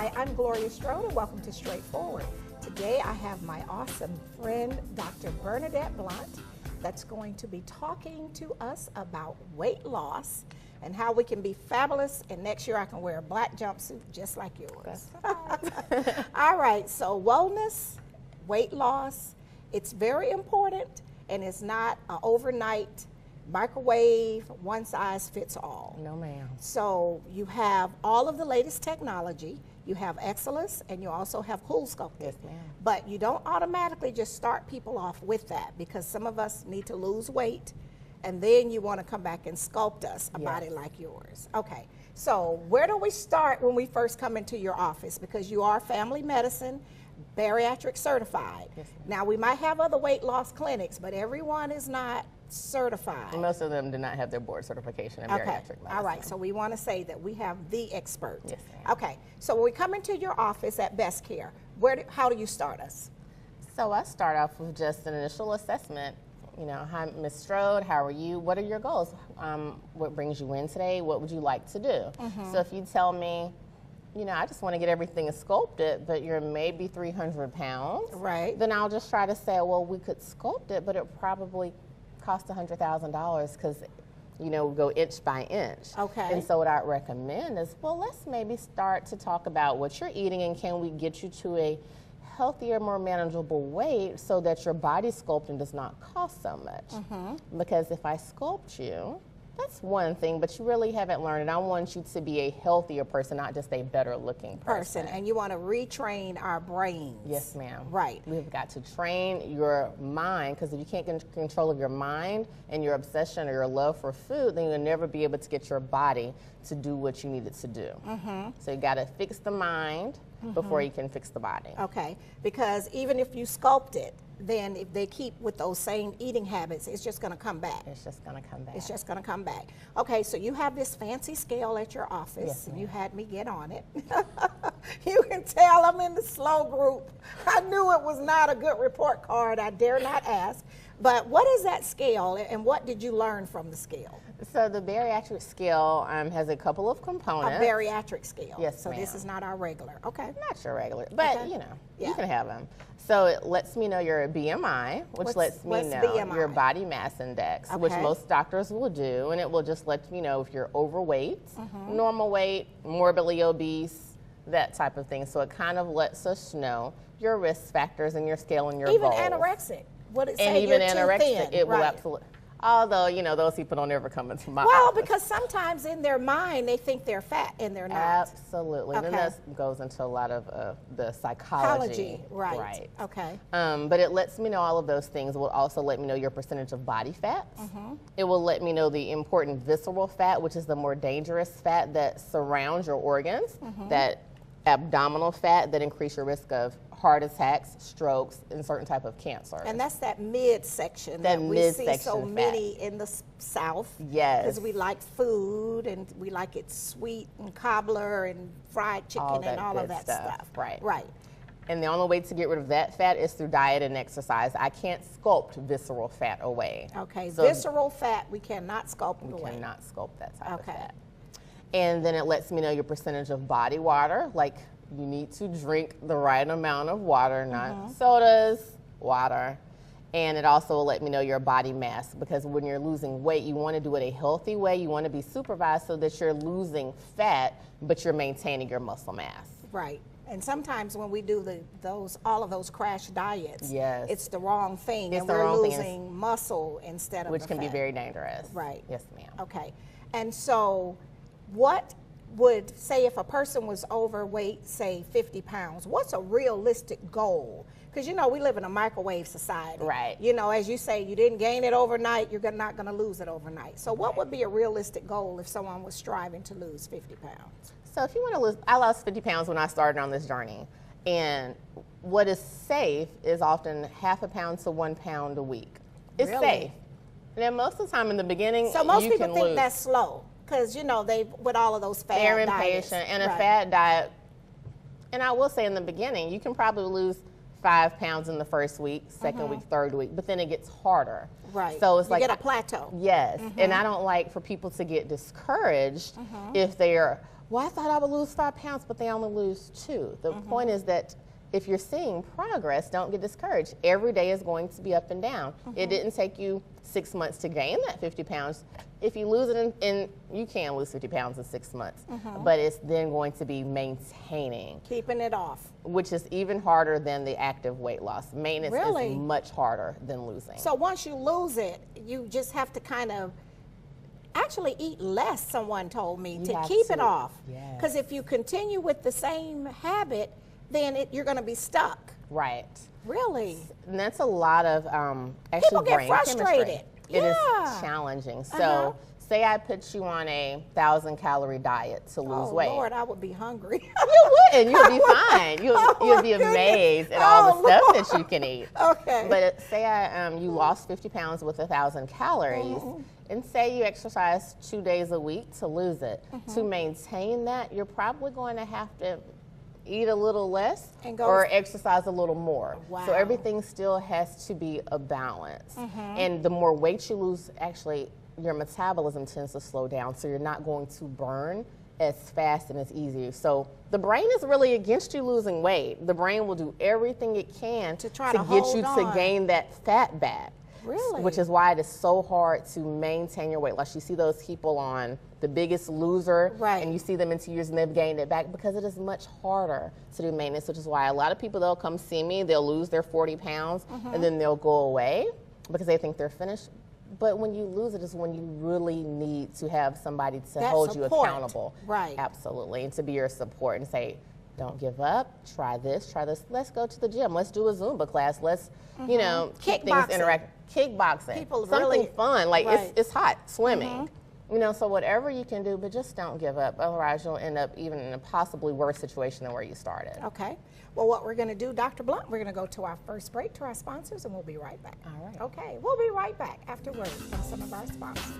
Hi, I'm Gloria Strode and welcome to Straightforward. Today I have my awesome friend, Dr. Bernadette Blount, that's going to be talking to us about weight loss and how we can be fabulous, and next year I can wear a black jumpsuit just like yours. All right, so wellness, weight loss, it's very important, and it's not an overnight microwave, one size fits all. No, ma'am. So you have all of the latest technology. You have Excelus, and you also have Cool Sculpting. Yes, ma'am. But you don't automatically just start people off with that, because some of us need to lose weight, and then you want to come back and sculpt us a body like yours. Okay, so where do we start when we first come into your office? Because you are family medicine, bariatric certified. Yes, ma'am. Now, we might have other weight loss clinics, but everyone is not certified. Most of them do not have their board certification in bariatric medicine. All right, so we want to say that we have the expert. Yes, ma'am. Okay, so when we come into your office at Best Care, how do you start us? So I start off with just an initial assessment. You know, hi, Ms. Strode, how are you? What are your goals? What brings you in today? What would you like to do? So if you tell me, you know, I just want to get everything sculpted, but you're maybe 300 pounds. Right. Then I'll just try to say, well, we could sculpt it, but it probably cost $100,000 because, you know, we go inch by inch. Okay. And so what I'd recommend is, well, let's maybe start to talk about what you're eating and can we get you to a healthier, more manageable weight so that your body sculpting does not cost so much. Because if I sculpt you, that's one thing, but you really haven't learned it. I want you to be a healthier person, not just a better looking person. And you want to retrain our brains. Yes, ma'am. Right. We've got to train your mind, because if you can't get control of your mind and your obsession or your love for food, then you'll never be able to get your body to do what you need it to do. So you got to fix the mind before you can fix the body. Okay, because even if you sculpt it, then if they keep with those same eating habits, it's just going to come back. It's just going to come back. It's just going to come back. Okay, so you have this fancy scale at your office, Yes, and you had me get on it. You can tell I'm in the slow group. I knew it was not a good report card. I dare not ask. But what is that scale, and what did you learn from the scale? So the bariatric scale has a couple of A components. bariatric scale. Yes, So this ma'am. is not our regular. Okay. Not your regular, but Okay. you know, Yeah. you can have them. So it lets me know your BMI, which lets me what's know BMI? your body mass index, which Okay. most doctors will do, and it will just let you know if you're overweight, normal weight, morbidly obese, that type of thing. So it kind of lets us know your risk factors and your scale and your Even goals. anorexic. What it say? And even you're too anorexic, thin. it will Right. absolutely. Although, you know, those people don't ever come into my Well, office. because sometimes in their mind they think they're fat and they're not. Absolutely. Then Okay. that goes into a lot of the psychology. Right. Okay. But it lets me know all of those things. It will also let me know your percentage of body fats. It will let me know the important visceral fat, which is the more dangerous fat that surrounds your organs. That abdominal fat that increase your risk of heart attacks, strokes, and certain type of cancer. And that's that midsection That that we see midsection so fat. many in the South. Yes. Because we like food and we like it sweet and cobbler and fried chicken All that and all of good that stuff. Right. Right. And the only way to get rid of that fat is through diet and exercise. I can't sculpt visceral fat away. Okay. So Visceral fat, we cannot sculpt it we away. cannot sculpt that type of Okay. fat. And then it lets me know your percentage of body water. Like, you need to drink the right amount of water, not sodas, water. And it also will let me know your body mass, because when you're losing weight, you want to do it a healthy way. You want to be supervised so that you're losing fat, but you're maintaining your muscle mass. Right. And sometimes when we do all of those crash diets, Yes. it's the wrong thing, It's and the we're wrong thing. losing muscle instead of Which the can be fat. very dangerous. Right. Yes, ma'am. Okay. And so what would, say if a person was overweight, say 50 pounds, what's a realistic goal? Because, you know, we live in a microwave society. Right. You know, as you say, you didn't gain it overnight, you're not going to lose it overnight. So what would be a realistic goal if someone was striving to lose 50 pounds? So if you want to lose, I lost 50 pounds when I started on this journey. And what is safe is often half a pound to 1 pound a week. It's Really? safe. And then most of the time in the beginning, So most you people can think lose. that's slow because, you know, with all of those fad They're diets. impatient, and a Right. fad diet. And I will say in the beginning, you can probably lose 5 pounds in the first week, second week, third week, but then it gets harder. Right. So it's you like get a plateau. Yes, and I don't like for people to get discouraged if they're well, I thought I would lose 5 pounds, but they only lose 2. The point is that if you're seeing progress, don't get discouraged. Every day is going to be up and down. It didn't take you 6 months to gain that 50 pounds. If you lose it you can lose 50 pounds in 6 months, but it's then going to be maintaining. Keeping it off. Which is even harder than the active weight loss. Maintenance is much harder than losing. So once you lose it, you just have to kind of actually eat less, someone told me, to keep it off. Because if you continue with the same habit, then you're going to be stuck. Right. Really? And that's a lot of actually people get brain frustrated. Chemistry. It is challenging. So say I put you on a 1,000-calorie diet to lose weight. Oh, Lord, I would be hungry. You wouldn't. You'd be fine. You'll be amazed at all the stuff that you can eat. Okay. But say you lost 50 pounds with 1,000 calories, and say you exercise 2 days a week to lose it. To maintain that, you're probably going to have to eat a little less or exercise a little more. So everything still has to be a balance. And the more weight you lose, actually, your metabolism tends to slow down, so you're not going to burn as fast and as easy. So the brain is really against you losing weight. The brain will do everything it can to try to get you to gain that fat back. Really? Which is why it is so hard to maintain your weight loss. You see those people on The Biggest Loser, and you see them in 2 years and they've gained it back, because it is much harder to do maintenance, which is why a lot of people, they'll come see me, they'll lose their 40 pounds, and then they'll go away because they think they're finished. But when you lose it is when you really need to have somebody to hold you accountable. Right. Absolutely. And to be your support and say, don't give up, try this, let's go to the gym, let's do a Zumba class, let's, you know, keep things interactive. Kickboxing, something fun, like it's hot, swimming. You know, so whatever you can do, but just don't give up. Otherwise, you'll end up even in a possibly worse situation than where you started. Okay. Well, what we're going to do, Dr. Blount, we're going to go to our first break to our sponsors, and we'll be right back. All right. Okay. We'll be right back after word from some of our sponsors.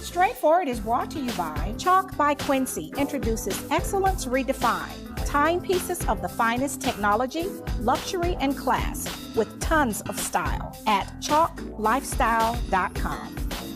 Straightforward is brought to you by Chalk by Quincy introduces Excellence Redefined, timepieces of the finest technology, luxury, and class with tons of style at chalklifestyle.com.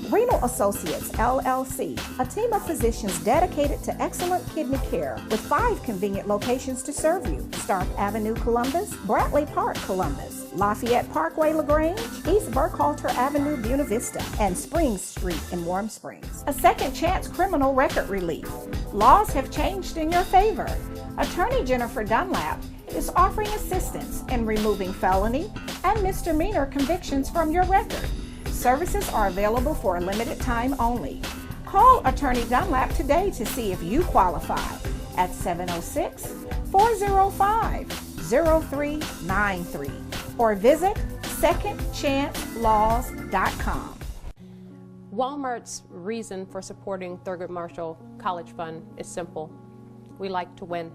Renal Associates, LLC, a team of physicians dedicated to excellent kidney care with 5 convenient locations to serve you. Stark Avenue, Columbus, Bradley Park, Columbus, Lafayette Parkway, LaGrange, East Burkhalter Avenue, Buena Vista, and Springs Street in Warm Springs. A second chance criminal record relief. Laws have changed in your favor. Attorney Jennifer Dunlap is offering assistance in removing felony and misdemeanor convictions from your record. Services are available for a limited time only. Call Attorney Dunlap today to see if you qualify at 706-405-0393 or visit secondchancelaws.com. Walmart's reason for supporting Thurgood Marshall College Fund is simple. We like to win.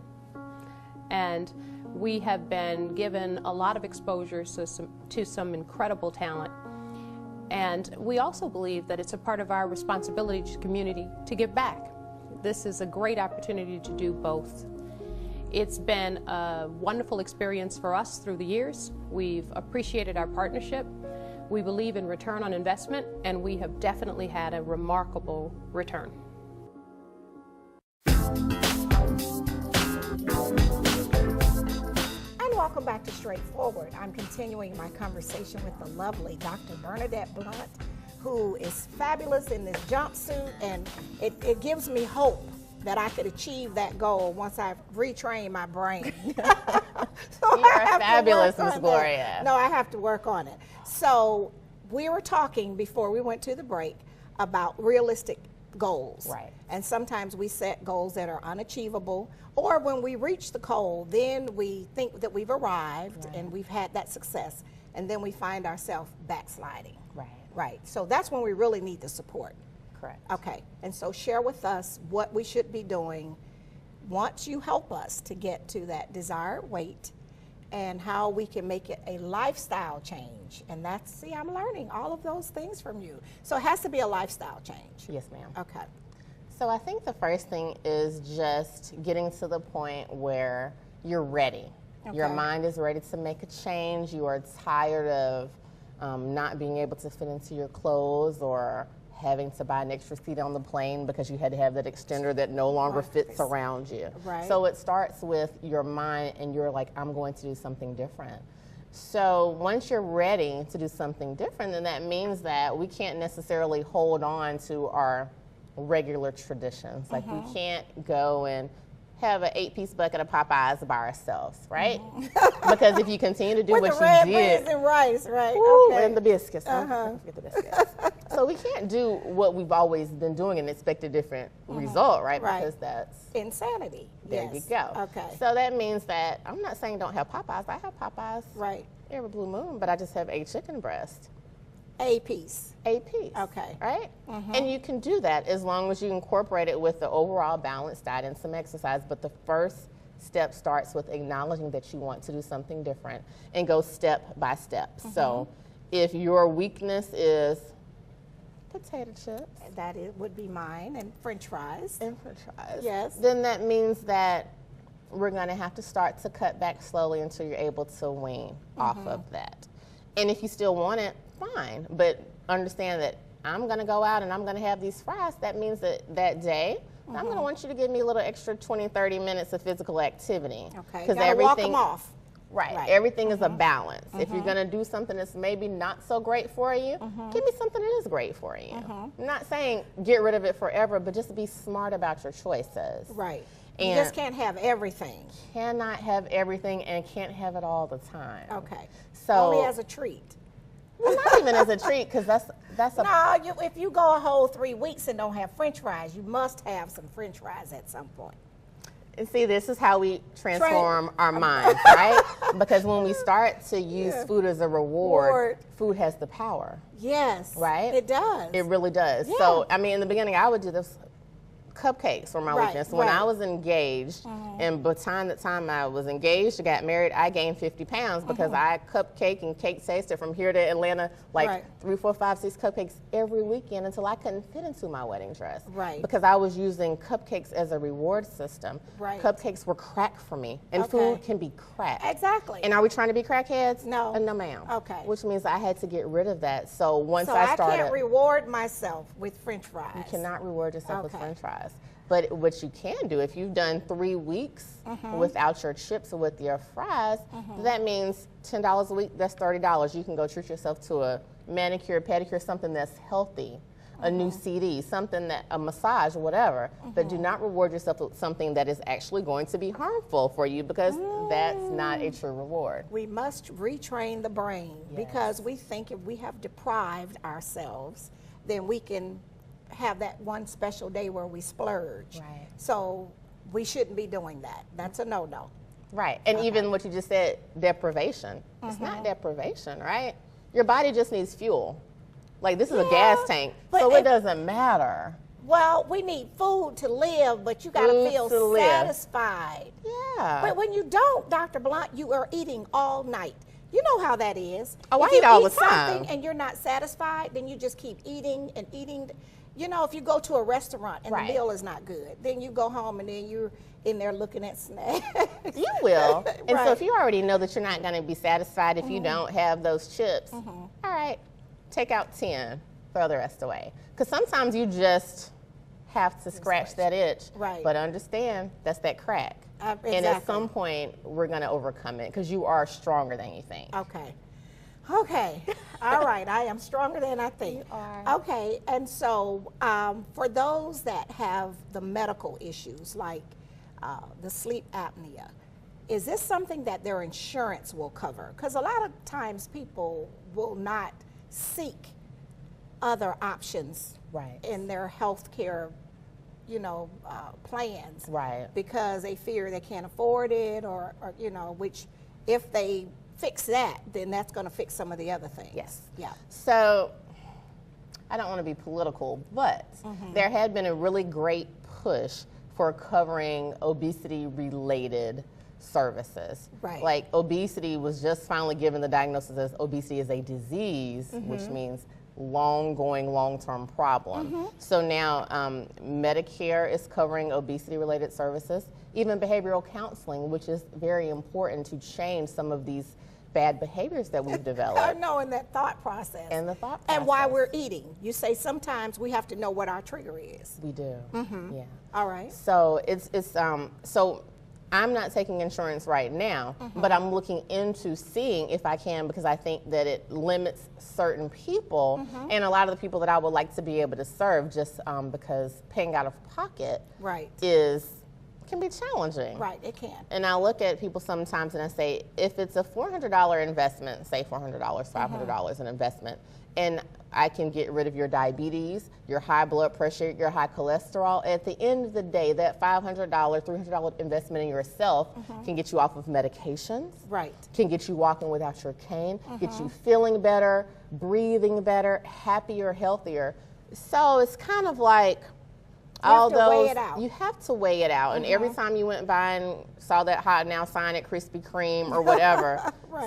And we have been given a lot of exposure to some incredible talent. And we also believe that it's a part of our responsibility to the community to give back. This is a great opportunity to do both. It's been a wonderful experience for us through the years. We've appreciated our partnership. We believe in return on investment, and we have definitely had a remarkable return. Welcome back to Straightforward. I'm continuing my conversation with the lovely Dr. Bernadette Blount, who is fabulous in this jumpsuit, and it gives me hope that I could achieve that goal once I've retrained my brain. So you're fabulous, Miss Gloria. No, I have to work on it. So we were talking before we went to the break about realistic goals. Right. And sometimes we set goals that are unachievable, or when we reach the goal, then we think that we've arrived and we've had that success, and then we find ourselves backsliding. Right. Right. So that's when we really need the support. Correct. Okay. And so share with us what we should be doing once you help us to get to that desired weight, and how we can make it a lifestyle change. And that's, see, I'm learning all of those things from you. So it has to be a lifestyle change. Yes, ma'am. Okay. So I think the first thing is just getting to the point where you're ready. Okay. Your mind is ready to make a change. You are tired of not being able to fit into your clothes or having to buy an extra seat on the plane because you had to have that extender that no longer fits around you. Right. So it starts with your mind and you're like, I'm going to do something different. So once you're ready to do something different, then that means that we can't necessarily hold on to our regular traditions. Like we can't go and have an 8-piece bucket of Popeyes by ourselves, right? Because if you continue to do With what the red you did, beans and rice, right? woo, Okay. and the biscuits, don't forget the biscuits. So we can't do what we've always been doing and expect a different result, right? Right. Because that's Insanity. there Yes. you go. Okay. So that means that I'm not saying don't have Popeyes. I have Popeyes Right. every blue moon, but I just have a chicken breast. A piece. A piece. Okay. Right? And you can do that as long as you incorporate it with the overall balanced diet and some exercise. But the first step starts with acknowledging that you want to do something different and go step by step. So if your weakness is potato chips That it would be mine, and French fries. and french fries, Yes. then that means that we're going to have to start to cut back slowly until you're able to wean off of that. And if you still want it, fine. But understand that I'm going to go out and I'm going to have these fries. That means that that day, I'm going to want you to give me a little extra 20, 30 minutes of physical activity. Okay. Gotta walk them off. Right. Everything is a balance. If you're going to do something that's maybe not so great for you, give me something that is great for you. I'm not saying get rid of it forever, but just be smart about your choices. Right. And You just can't have everything. cannot have everything and can't have it all the time. Okay. So Only as a treat. well, not even as a treat, because that's a No, if you go a whole 3 weeks and don't have French fries, you must have some French fries at some point. And see, this is how we transform our minds, right? Because when we start to use food as a reward, food has the power. Yes. Right? It does. It really does. Yeah. So, I mean, in the beginning, I would do this. Cupcakes were my weakness. When I was engaged, and by the time I was engaged, I got married, I gained 50 pounds because I cupcake and cake tasted from here to Atlanta, like 3, 4, 5, 6 cupcakes every weekend until I couldn't fit into my wedding dress. Right. Because I was using cupcakes as a reward system. Right. Cupcakes were crack for me, and food can be crack. Exactly. And are we trying to be crackheads? No. No, ma'am. Okay. Which means I had to get rid of that. So once So I I started, can't reward myself with French fries. you cannot reward yourself with Okay. French fries. But what you can do, if you've done 3 weeks without your chips or with your fries, that means $10 a week, that's $30. You can go treat yourself to a manicure, pedicure, something that's healthy, a new CD, something that, a massage, whatever. But do not reward yourself with something that is actually going to be harmful for you, because that's not a true reward. We must retrain the brain, because we think if we have deprived ourselves, then we can have that one special day where we splurge. Right. So we shouldn't be doing that. That's a no-no. Right. And even what you just said, deprivation. It's not deprivation, right? Your body just needs fuel. Like, this is a gas tank, but so it doesn't matter. Well, we need food to live, but you got to Food feel to live. satisfied. Yeah. But when you don't, Dr. Blount, you are eating all night. You know how that is. Oh, I If you eat all the something time. and you're not satisfied, then you just keep eating and eating. You know, if you go to a restaurant and Right. the meal is not good, then you go home and then you're in there looking at snacks. You will. And so Right. if you already know that you're not going to be satisfied if you don't have those chips, all right, take out 10, throw the rest away. Because sometimes you just have to scratch that itch. Right. But understand, that's that crack. And at Exactly. some point, we're going to overcome it, because you are stronger than you think. Okay. Okay. All right. I am stronger than I think. You are. Okay. And so for those that have the medical issues like the sleep apnea, is this something that their insurance will cover? Because a lot of times people will not seek other options Right. in their health care, plans. Right. Because they fear they can't afford it or which if they fix that, then that's going to fix some of the other things. Yes. Yeah. So I don't want to be political, but there had been a really great push for covering obesity-related services. Right. Like, obesity was just finally given the diagnosis as obesity is a disease, which means long-term problem. So now Medicare is covering obesity-related services, even behavioral counseling, which is very important to change some of these bad behaviors that we've developed. I know, in that thought process. And the thought process. And why we're eating. You say sometimes we have to know what our trigger is. We do. Yeah. All right. So so I'm not taking insurance right now, but I'm looking into seeing if I can, because I think that it limits certain people and a lot of the people that I would like to be able to serve, just because paying out of pocket can be challenging. Right, it can. And I look at people sometimes and I say, if it's a $400 investment, say $400, $500 an investment, and I can get rid of your diabetes, your high blood pressure, your high cholesterol, at the end of the day, that $500, $300 investment in yourself can get you off of medications, can get you walking without your cane, get you feeling better, breathing better, happier, healthier. So it's kind of like, you have to weigh it out. You have to weigh it out. And every time you went by and saw that hot now sign at Krispy Kreme or whatever,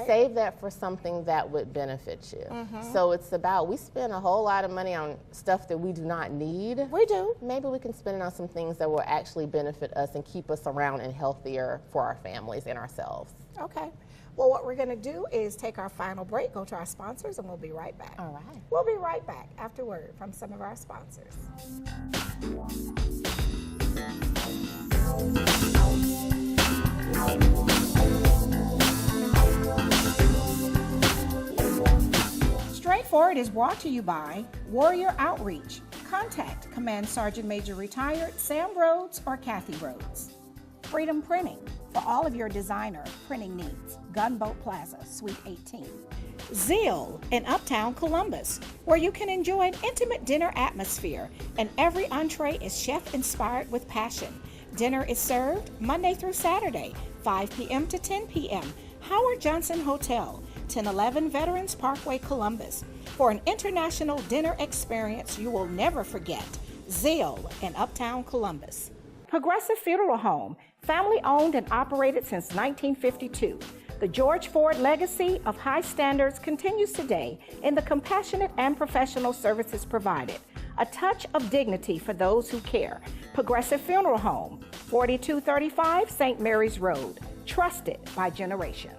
save that for something that would benefit you. So it's about, we spend a whole lot of money on stuff that we do not need. We do. Maybe we can spend it on some things that will actually benefit us and keep us around and healthier for our families and ourselves. Okay. Well, what we're going to do is take our final break, go to our sponsors, and we'll be right back. All right. We'll be right back after word from some of our sponsors. Straightforward is brought to you by Warrior Outreach. Contact Command Sergeant Major Retired Sam Rhodes or Kathy Rhodes. Freedom Printing for all of your designer printing needs. Gunboat Plaza, Suite 18. Zeal in Uptown Columbus, where you can enjoy an intimate dinner atmosphere and every entree is chef-inspired with passion. Dinner is served Monday through Saturday, 5 p.m. to 10 p.m. Howard Johnson Hotel, 1011 Veterans Parkway, Columbus. For an international dinner experience you will never forget. Zeal in Uptown Columbus. Progressive Funeral Home, family owned and operated since 1952. The George Ford legacy of high standards continues today in the compassionate and professional services provided. A touch of dignity for those who care. Progressive Funeral Home, 4235 St. Mary's Road. Trusted by generations.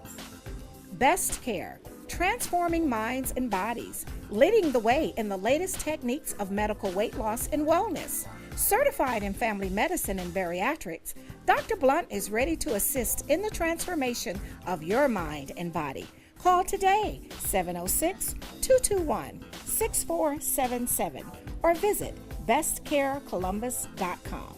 Best Care, transforming minds and bodies, leading the way in the latest techniques of medical weight loss and wellness. Certified in family medicine and bariatrics, Dr. Blount is ready to assist in the transformation of your mind and body. Call today, 706-221-6477, or visit bestcarecolumbus.com.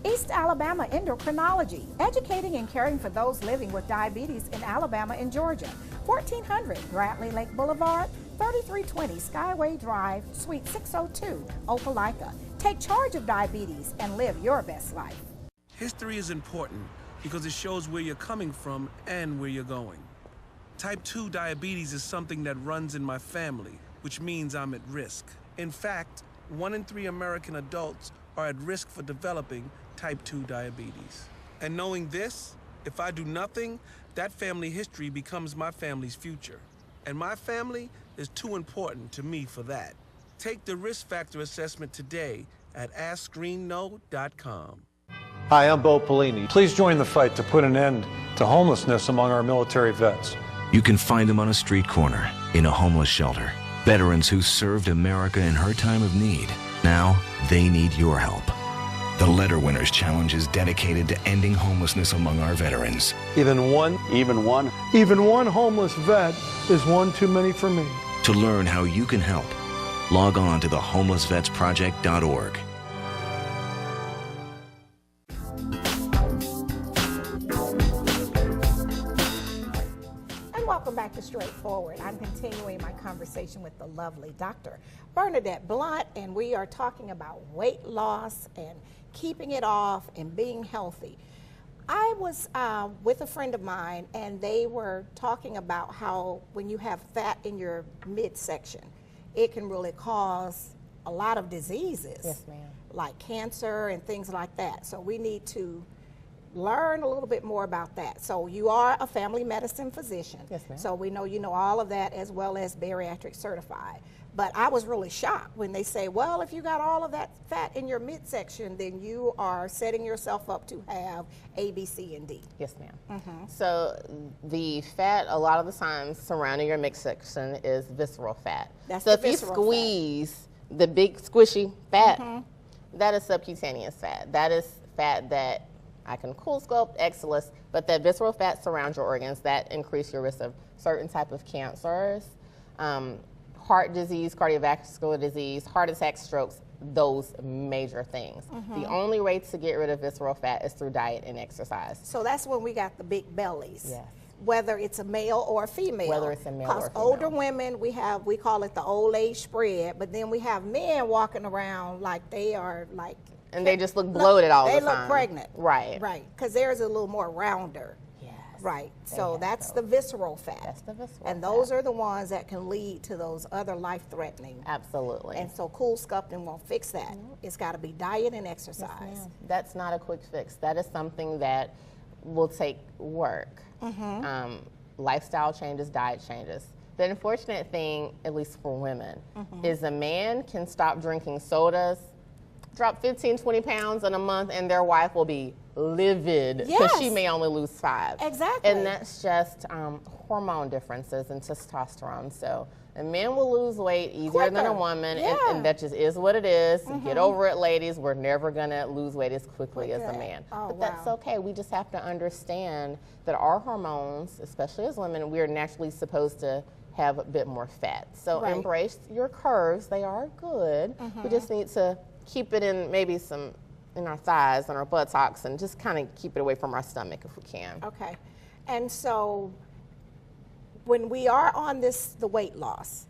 East Alabama Endocrinology, educating and caring for those living with diabetes in Alabama and Georgia. 1400 Bradley Lake Boulevard, 3320 Skyway Drive, Suite 602, Opelika. Take charge of diabetes and live your best life. History is important because it shows where you're coming from and where you're going. Type 2 diabetes is something that runs in my family, which means I'm at risk. In fact, 1 in 3 American adults are at risk for developing type 2 diabetes. And knowing this, if I do nothing, that family history becomes my family's future. And my family is too important to me for that. Take the risk factor assessment today at AskScreenNo.com. Hi, I'm Bo Pelini. Please join the fight to put an end to homelessness among our military vets. You can find them on a street corner, in a homeless shelter. Veterans who served America in her time of need. Now, they need your help. The Letter Winners Challenge is dedicated to ending homelessness among our veterans. Even one homeless vet is one too many for me. To learn how you can help, log on to thehomelessvetsproject.org. Welcome back to Straightforward. I'm continuing my conversation with the lovely Dr. Bernadette Blount, and we are talking about weight loss and keeping it off and being healthy. I was with a friend of mine, and they were talking about how when you have fat in your midsection, it can really cause a lot of diseases. Yes, ma'am. Like cancer and things like that. So we need to learn a little bit more about that. So you are a family medicine physician. Yes, ma'am. So we know you know all of that, as well as bariatric certified. But I was really shocked when they say, well, if you got all of that fat in your midsection, then you are setting yourself up to have A, B, C, and D. Yes, ma'am. So the fat, a lot of the times surrounding your midsection is visceral fat. That's so the if you visceral squeeze the big squishy fat, that is subcutaneous fat. That is fat that I can cool sculpt, exilus, but that visceral fat surrounds your organs. That increase your risk of certain type of cancers, heart disease, cardiovascular disease, heart attacks, strokes, those major things. The only way to get rid of visceral fat is through diet and exercise. So that's when we got the big bellies. Yes. Whether it's a male or a female. Whether it's a male or a Because female. older women, we call it the old age spread, but then we have men walking around like they are like. And they just look bloated all the time. They look pregnant. Right. Right, because theirs is a little more rounder. Yes. Right, They so have that's those. the visceral fat. That's the visceral And those fat. are the ones that can lead to those other life-threatening. Absolutely. And so cool sculpting won't fix that. It's got to be diet and exercise. Ma'am. That's not a quick fix. That is something that will take work. Lifestyle changes, diet changes. The unfortunate thing, at least for women, is a man can stop drinking sodas, drop 15, 20 pounds in a month, and their wife will be livid because she Yes. may only lose 5. Exactly. And that's just hormone differences in testosterone. So a man will lose weight easier than a Quicker. woman, Yeah. and that just is what it is. Get over it, ladies. We're never going to lose weight as quickly as a Okay. man. Oh, but that's wow. okay. We just have to understand that our hormones, especially as women, we are naturally supposed to have a bit more fat. So Right. embrace your curves. They are good. We just need to keep it in maybe some in our thighs and our buttocks and just kind of keep it away from our stomach if we can. Okay. And so when we are on the weight loss,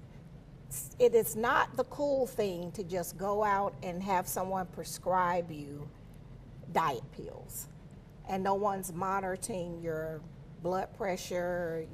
it is not the cool thing to just go out and have someone prescribe you diet pills. And no one's monitoring your blood pressure,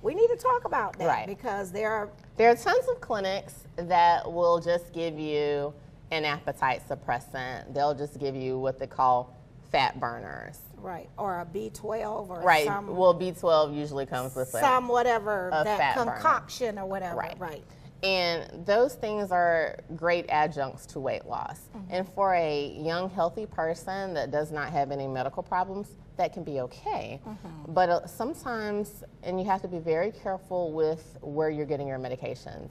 we need to talk about that Right. because there are tons of clinics that will just give you an appetite suppressant. They'll just give you what they call fat burners. right, or a B12 or Right. some Well, B12 usually comes with it. some whatever a that fat burner. concoction or whatever. Right. Right. And those things are great adjuncts to weight loss. And for a young, healthy person that does not have any medical problems, that can be okay. But sometimes, and you have to be very careful with where you're getting your medications.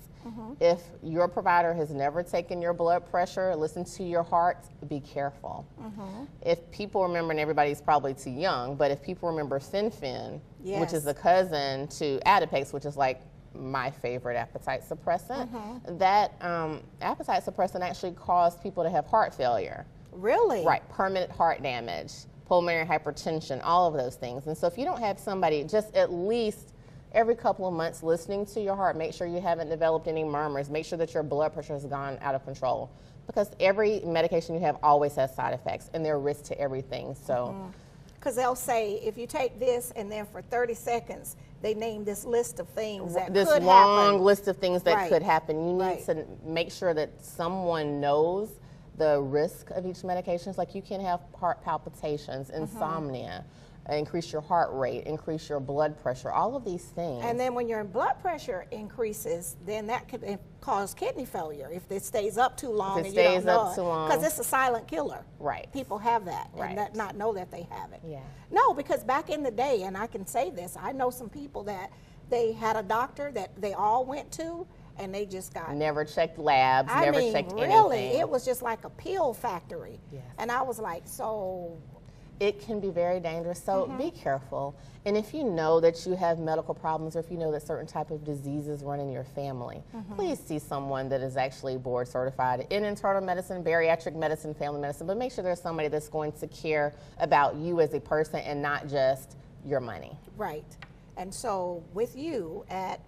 If your provider has never taken your blood pressure, listen to your heart, be careful. If people remember, and everybody's probably too young, but if people remember Fen-Phen, which is Yes. a cousin to Adipex, which is like my favorite appetite suppressant, that appetite suppressant actually caused people to have heart failure. Really? Right, permanent heart damage, pulmonary hypertension, all of those things. And so if you don't have somebody just at least every couple of months listening to your heart, make sure you haven't developed any murmurs, make sure that your blood pressure has gone out of control. Because every medication you have always has side effects, and there are risks to everything. So. Because they'll say, if you take this and then for 30 seconds, they name this list of things that This could long happen. list of things that Right. could happen. You need Right. to make sure that someone knows the risk of each medication. Like you can have heart palpitations, insomnia, increase your heart rate, increase your blood pressure, all of these things. And then when your blood pressure increases, then that could cause kidney failure if it stays up too long If it and you don't stays know up too long. Because it's a silent killer. Right. People have that Right. and not know that they have it. Yeah. No, because back in the day, and I can say this, I know some people that they had a doctor that they all went to and they just got Never checked labs, I never mean, checked really, anything. it was just like a pill factory. Yes. And I was like, so It can be very dangerous, so be careful. And if you know that you have medical problems or if you know that certain type of diseases run in your family, please see someone that is actually board certified in internal medicine, bariatric medicine, family medicine, but make sure there's somebody that's going to care about you as a person and not just your money. right. And so with you at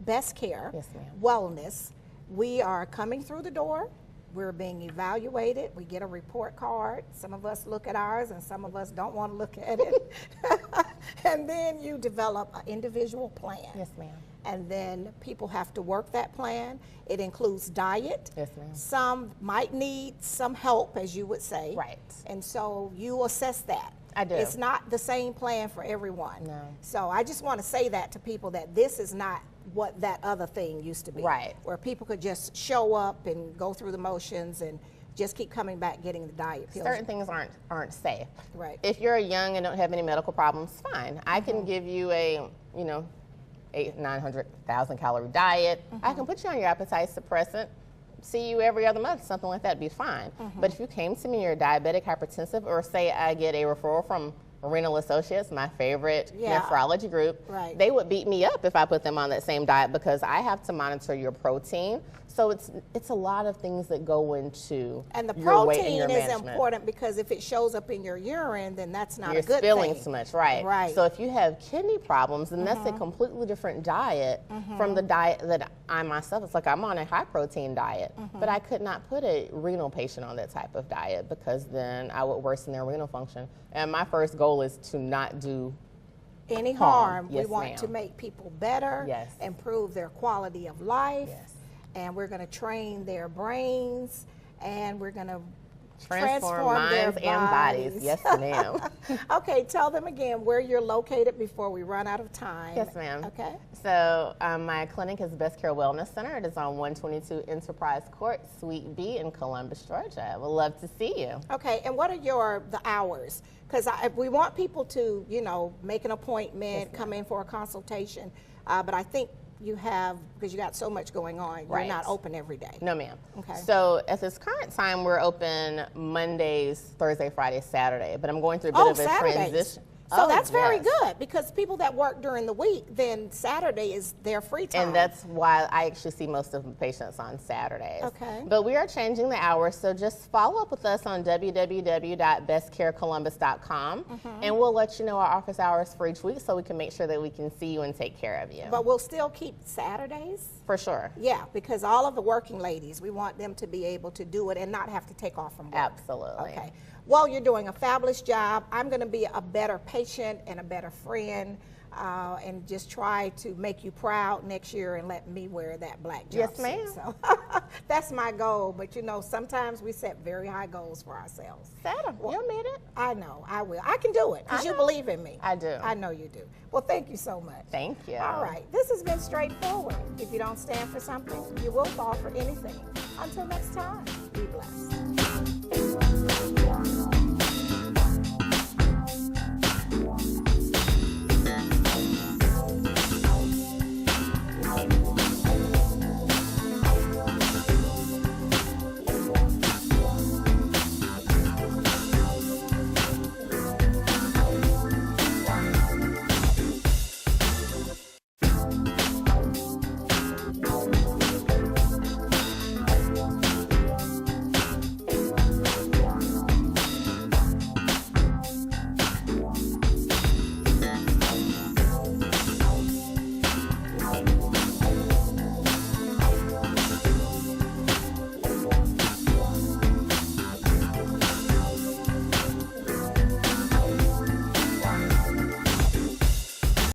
Best Care Yes, ma'am. Wellness, we are coming through the door. We're being evaluated. We get a report card. Some of us look at ours and some of us don't want to look at it. And then you develop an individual plan. Yes, ma'am. And then people have to work that plan. It includes diet. Yes, ma'am. Some might need some help, as you would say. Right. And so you assess that. I do. It's not the same plan for everyone. No. So I just want to say that to people, that this is not what that other thing used to be. Right. Where people could just show up and go through the motions and just keep coming back getting the diet pills. Certain things aren't safe. Right. If you're young and don't have any medical problems, fine. I can give you a, 900,000 calorie diet. I can put you on your appetite suppressant, see you every other month, something like that, be fine. But if you came to me, you're diabetic, hypertensive, or say I get a referral from Renal Associates, my favorite nephrology group, they would beat me up if I put them on that same diet, because I have to monitor your protein. So it's a lot of things that go into and the your weight and protein your is management. important, because if it shows up in your urine, then that's not You're a good spilling thing. too much, right? Right. So if you have kidney problems, then that's a completely different diet from the diet that I myself, it's like I'm on a high protein diet, but I could not put a renal patient on that type of diet, because then I would worsen their renal function. And my first goal is to not do any harm. Yes, we want ma'am. to make people better, Yes. improve their quality of life, Yes. and we're going to train their brains, and we're going to transform their minds and bodies. Yes, ma'am. Okay, tell them again where you're located before we run out of time. Yes, ma'am. Okay. So my clinic is Best Care Wellness Center. It is on 122 Enterprise Court, Suite B in Columbus, Georgia. I would love to see you. Okay, and what are the hours? Because we want people to, make an appointment, come in for a consultation, but I think you have, because you got so much going on, you're not open every day. No, ma'am. Okay. So at this current time, we're open Mondays, Thursday, Friday, Saturday, but I'm going through a bit of a transition. So that's very good, because people that work during the week, then Saturday is their free time. And that's why I actually see most of the patients on Saturdays. Okay. But we are changing the hours, so just follow up with us on www.bestcarecolumbus.com, and we'll let you know our office hours for each week, so we can make sure that we can see you and take care of you. But we'll still keep Saturdays? For sure. Yeah, because all of the working ladies, we want them to be able to do it and not have to take off from work. Absolutely. Okay. Well, you're doing a fabulous job. I'm going to be a better patient and a better friend, and just try to make you proud next year and let me wear that black jumpsuit. Yes, ma'am. So that's my goal. But sometimes we set very high goals for ourselves. Set 'em. You'll meet it. I know. I will. I can do it, because you believe in me. I do. I know you do. Well, thank you so much. Thank you. All right. This has been Straightforward. If you don't stand for something, you will fall for anything. Until next time, be blessed.